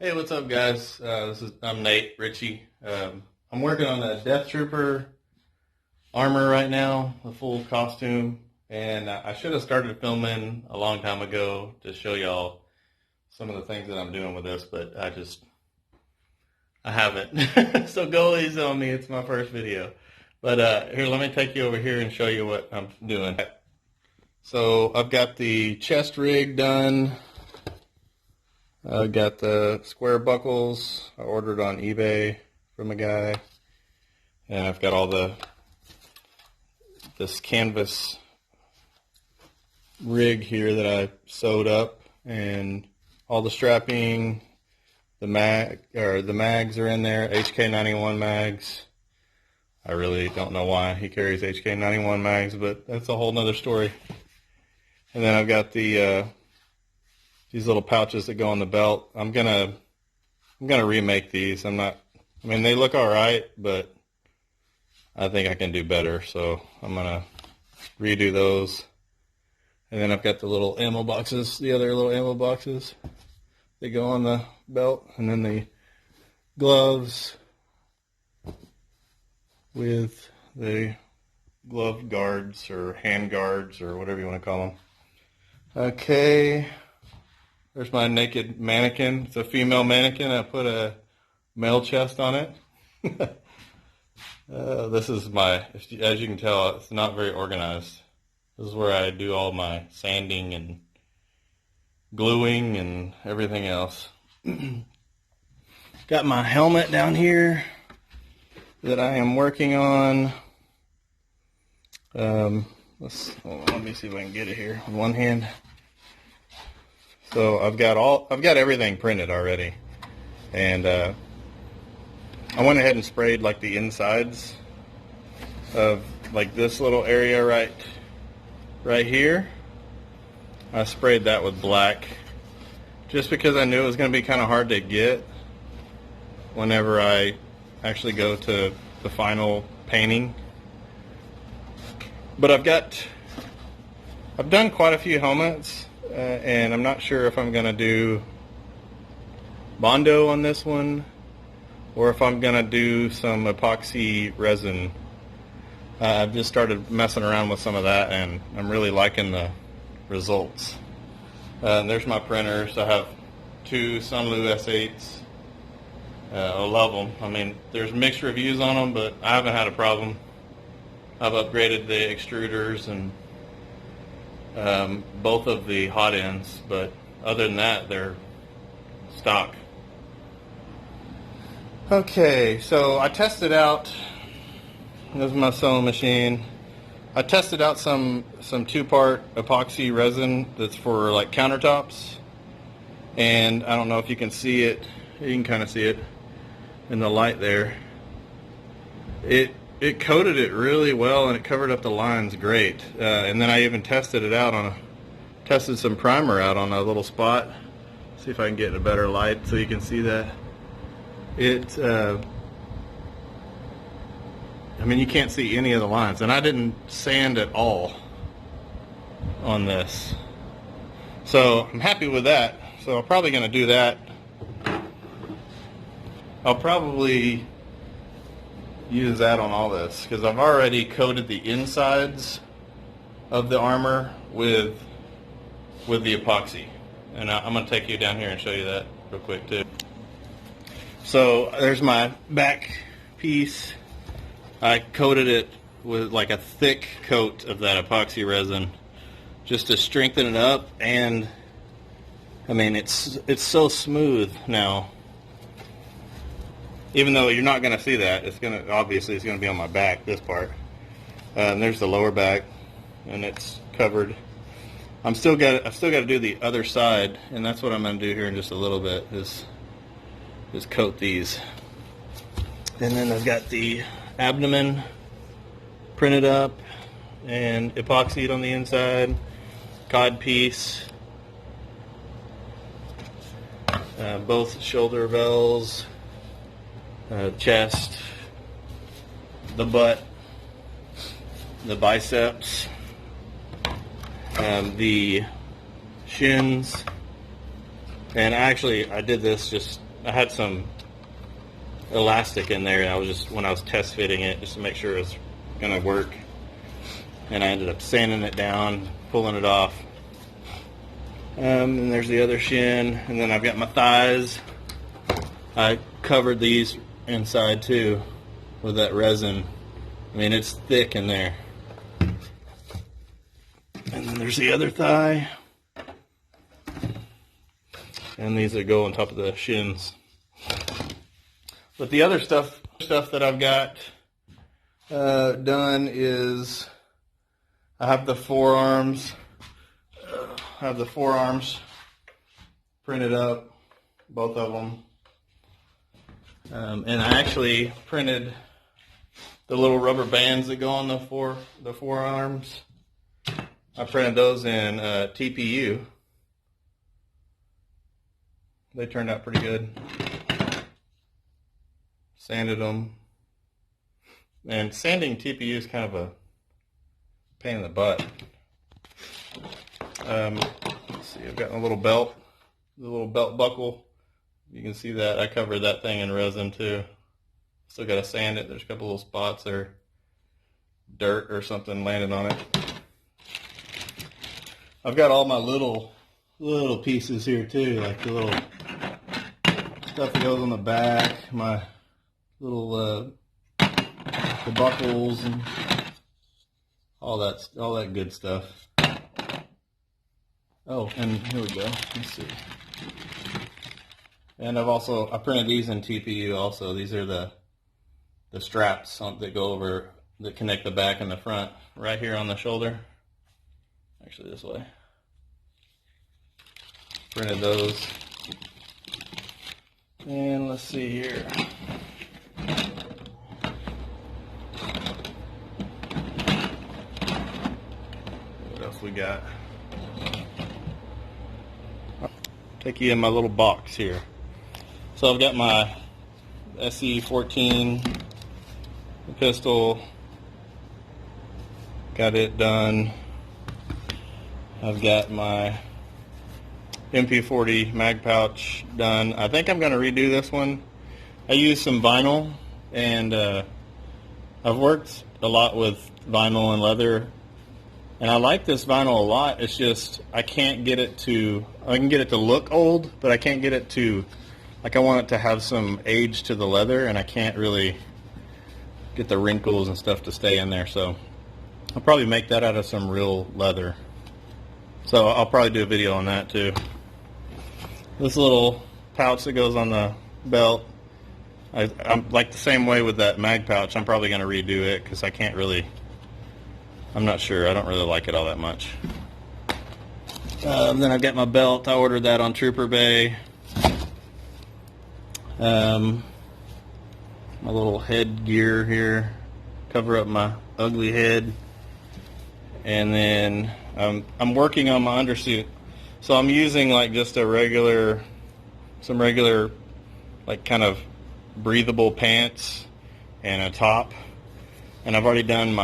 Hey, what's up, guys? I'm Nate Ritchie. I'm working on a Death Trooper armor right now, the full costume, and I should have started filming a long time ago to show y'all some of the things that I'm doing with this, but I haven't. So go easy on me. It's my first video. But here, let me take you over here and show you what I'm doing. So I've got the chest rig done. I got the square buckles I ordered on eBay from a guy, and I've got all this canvas rig here that I sewed up, and all the strapping, the mags are in there, HK91 mags. I really don't know why he carries HK91 mags, but that's a whole nother story. And then I've got these little pouches that go on the belt. I'm gonna remake these. I mean, they look all right, but I think I can do better. So I'm gonna redo those. And then I've got the little ammo boxes, the other little ammo boxes that go on the belt, and then the gloves with the glove guards or hand guards or whatever you want to call them. Okay. There's my naked mannequin. It's a female mannequin. I put a male chest on it. This is as you can tell, it's not very organized. This is where I do all my sanding and gluing and everything else. Got my helmet down here that I am working on. Let me see if I can get it here with one hand. So I've got everything printed already, and I went ahead and sprayed like the insides of like this little area right here. I sprayed that with black just because I knew it was going to be kind of hard to get whenever I actually go to the final painting. But I've done quite a few helmets. And I'm not sure if I'm going to do Bondo on this one or if I'm going to do some epoxy resin. I've just started messing around with some of that, and I'm really liking the results. And there's my printers. I have two Sunlu S8s. I love them. I mean, there's mixed reviews on them, but I haven't had a problem. I've upgraded the extruders and both of the hot ends, but other than that, they're stock. Okay, so I tested out, this is my sewing machine. I tested out some 2-part epoxy resin that's for like countertops, and I don't know if you can see it. You can kind of see it in the light there. It coated it really well, and it covered up the lines great. And then I even tested some primer out on a little spot. See if I can get a better light so you can see that. I mean, you can't see any of the lines, and I didn't sand at all on this. So I'm happy with that. So I'm probably going to do that. I'll probably use that on all this because I've already coated the insides of the armor with the epoxy, and I'm going to take you down here and show you that real quick too. So there's my back piece. I coated it with like a thick coat of that epoxy resin just to strengthen it up, and I mean it's so smooth now. Even though you're not going to see that, obviously it's going to be on my back, this part. And there's the lower back, and it's covered. I've still got to do the other side, and that's what I'm going to do here in just a little bit, is coat these. And then I've got the abdomen printed up and epoxied on the inside, cod piece, both shoulder bells, chest, the butt, the biceps, the shins, and actually I did this just I had some elastic in there, and I was just, when I was test fitting it, just to make sure it was gonna work, and I ended up sanding it down, pulling it off. And there's the other shin, and then I've got my thighs. I covered these inside too with that resin. I mean, it's thick in there. And then there's the other thigh, and these that go on top of the shins. But the other stuff that I've got done is I have the forearms. Printed up, both of them. And I actually printed the little rubber bands that go on the forearms. I printed those in TPU. They turned out pretty good. Sanded them. And sanding TPU is kind of a pain in the butt. Let's see, I've got a little belt, the little belt buckle. You can see that I covered that thing in resin too. Still got to sand it. There's a couple little spots or dirt or something landed on it. I've got all my little pieces here too, like the little stuff that goes on the back, my little the buckles and all that good stuff. Oh, and here we go. Let's see. And I printed these in TPU also. These are the straps that go over, that connect the back and the front, right here on the shoulder. Actually, this way. Printed those. And let's see here. What else we got? Take you in my little box here. So I've got my SE14 pistol, got it done. I've got my MP40 mag pouch done. I think I'm going to redo this one. I used some vinyl, and I've worked a lot with vinyl and leather, and I like this vinyl a lot. It's just I can't get it to, I can get it to look old, but I can't get it to, like, I want it to have some age to the leather, and I can't really get the wrinkles and stuff to stay in there. So I'll probably make that out of some real leather. So I'll probably do a video on that too. This little pouch that goes on the belt, I'm like the same way with that mag pouch. I'm probably going to redo it because I can't really, I'm not sure. I don't really like it all that much. Then I've got my belt. I ordered that on Trooper Bay. My little head gear here, cover up my ugly head. And then I'm working on my undersuit. So I'm using like just some regular like kind of breathable pants and a top. And I've already done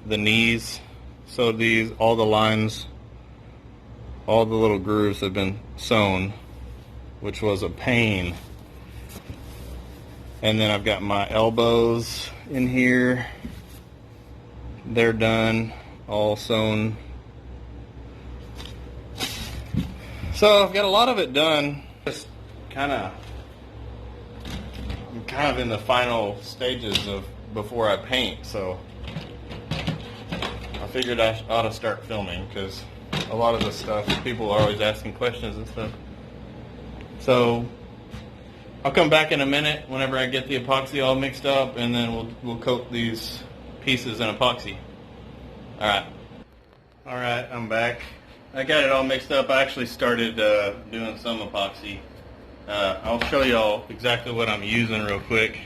the knees. So all the lines, all the little grooves have been sewn, which was a pain. And then I've got my elbows in here. They're done, all sewn. So I've got a lot of it done. Just I'm kind of in the final stages of before I paint. So I figured I ought to start filming because a lot of the stuff, people are always asking questions and stuff. So I'll come back in a minute whenever I get the epoxy all mixed up, and then we'll coat these pieces in epoxy. All right, I'm back. I got it all mixed up. I actually started doing some epoxy. I'll show y'all exactly what I'm using real quick.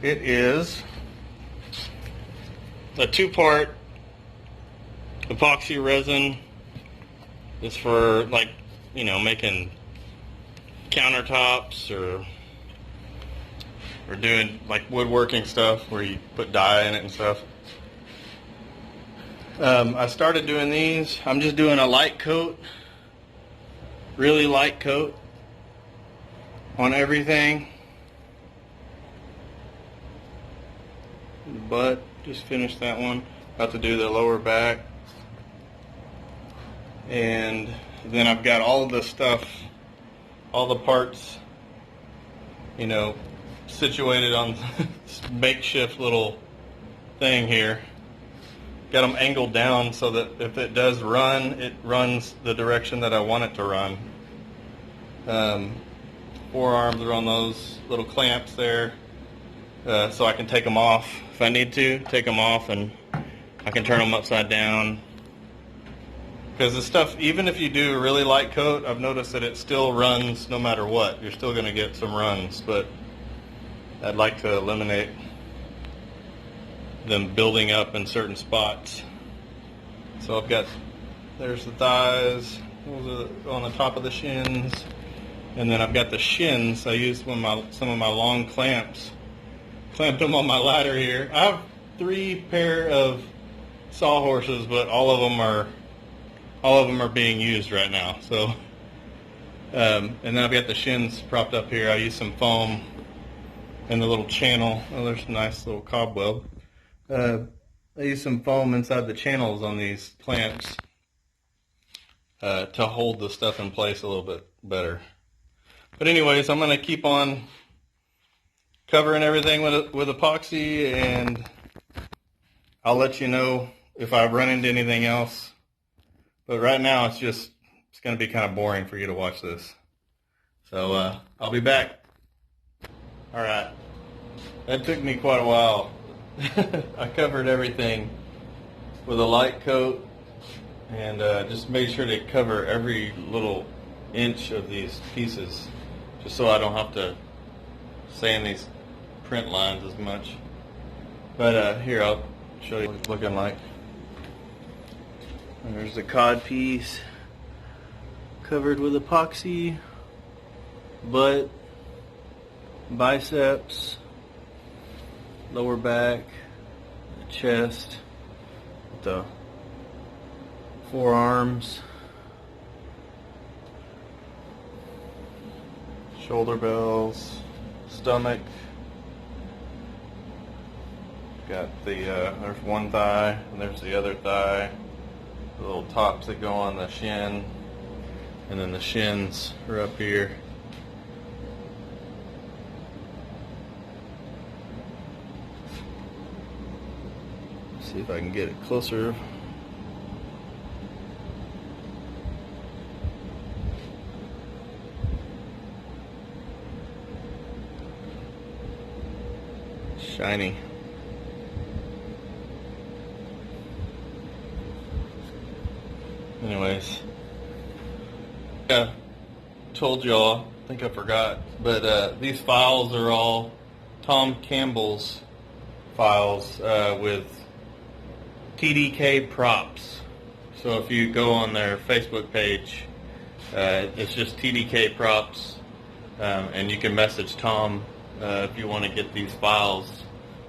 It is a 2-part epoxy resin. It's for, like, you know, making countertops or doing like woodworking stuff where you put dye in it and stuff. I started doing these. I'm just doing a light coat, really light coat, on everything. The butt, just finished that one. About to do the lower back. And then I've got all of the stuff, all the parts, you know, situated on this makeshift little thing here. Got them angled down so that if it does run, it runs the direction that I want it to run. Forearms are on those little clamps there, so I can take them off if I need to. Take them off and I can turn them upside down. Because the stuff, even if you do a really light coat, I've noticed that it still runs no matter what. You're still going to get some runs, but I'd like to eliminate them building up in certain spots. So I've got, there's the thighs, those are on the top of the shins, and then I've got the shins. I used some of my long clamps, clamped them on my ladder here. I have 3 pair of sawhorses, but all of them are being used right now. So, and then I've got the shins propped up here. I use some foam in the little channel. Oh, there's a nice little cobweb. I use some foam inside the channels on these clamps to hold the stuff in place a little bit better. But anyways, I'm going to keep on covering everything with epoxy, and I'll let you know if I run into anything else. But right now it's going to be kind of boring for you to watch this. So I'll be back. All right. That took me quite a while. I covered everything with a light coat and just made sure to cover every little inch of these pieces, just so I don't have to sand these print lines as much. But here, I'll show you what it's looking like. And there's the cod piece covered with epoxy, butt, biceps, lower back, the chest, the forearms, shoulder bells, stomach. Got the there's one thigh and there's the other thigh. The little tops that go on the shin, and then the shins are up here. Let's see if I can get it closer. Shiny. Anyways, yeah, told y'all, I think I forgot, but these files are all Tom Campbell's files with TDK Props. So if you go on their Facebook page, it's just TDK Props, and you can message Tom if you want to get these files.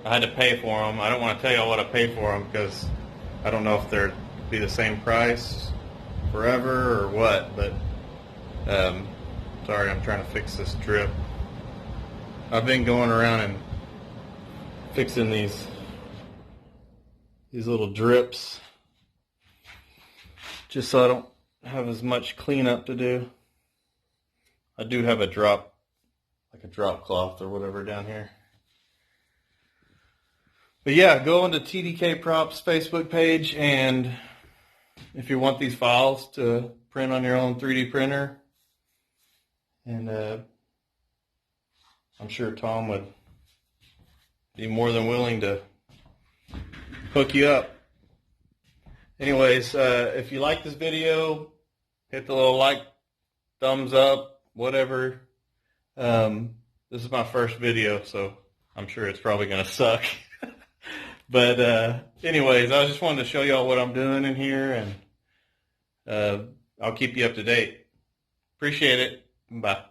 I had to pay for them. I don't want to tell y'all what I paid for them because I don't know if they're be the same price forever or what, but sorry, I'm trying to fix this drip. I've been going around and fixing these little drips just so I don't have as much cleanup to do. I do have a drop, like a drop cloth or whatever down here. But yeah, go onto TDK Props Facebook page, and if you want these files to print on your own 3D printer, and I'm sure Tom would be more than willing to hook you up. Anyways, if you like this video, hit the little like, thumbs up, whatever. This is my first video, so I'm sure it's probably going to suck. But anyways, I just wanted to show y'all what I'm doing in here, and I'll keep you up to date. Appreciate it. Bye.